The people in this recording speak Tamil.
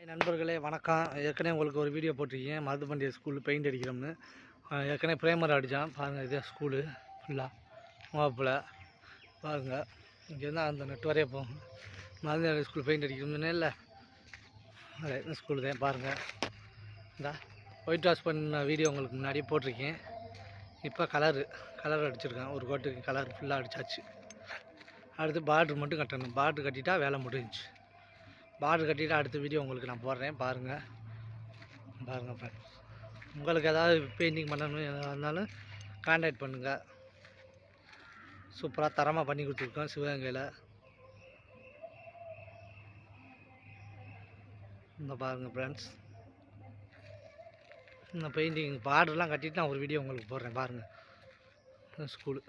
நண்பர்களே வணக்கம். ஏற்கனவே உங்களுக்கு ஒரு வீடியோ போட்டிருக்கேன், மருதுபாண்டிய ஸ்கூல் பெயிண்ட் அடிக்கிறோம்னு. ஏற்கனவே ப்ரைமர் அடித்தான் பாருங்கள். இதே ஸ்கூலு ஃபுல்லாக வகுப்பில் பாருங்கள். இங்கேருந்து அந்த நெட் வரைய போகும். மருதுபாண்டிய ஸ்கூல் பெயிண்ட் அடிக்கிறோம்னு இல்லை, அதே இந்த ஸ்கூலு தான் பாருங்கள். இந்த ஒயிட் வாஷ் பண்ண வீடியோ உங்களுக்கு முன்னாடியே போட்டிருக்கேன். இப்போ கலர் அடிச்சிருக்கேன். ஒரு கோட்டுக்கு கலர் ஃபுல்லாக அடித்தாச்சு. அடுத்து பார்ட்ரு மட்டும் கட்டணும். பார்ட்ரு கட்டிட்டா வேலை முடிஞ்சிச்சு. பார்டர் கட்டிட்டு அடுத்த வீடியோ உங்களுக்கு நான் போடுறேன். பாருங்கள் ஃப்ரெண்ட்ஸ். உங்களுக்கு ஏதாவது பெயிண்டிங் பண்ணணும் எதாக இருந்தாலும் கான்டாக்ட் பண்ணுங்கள். சூப்பராக தரமாக பண்ணி கொடுத்துருக்கோம் சிவகங்கையில். இந்த பாருங்கள் ஃப்ரெண்ட்ஸ், இந்த பெயிண்டிங் பார்டர்லாம் கட்டிட்டு நான் ஒரு வீடியோ உங்களுக்கு போடுறேன். பாருங்கள் ஸ்கூலு.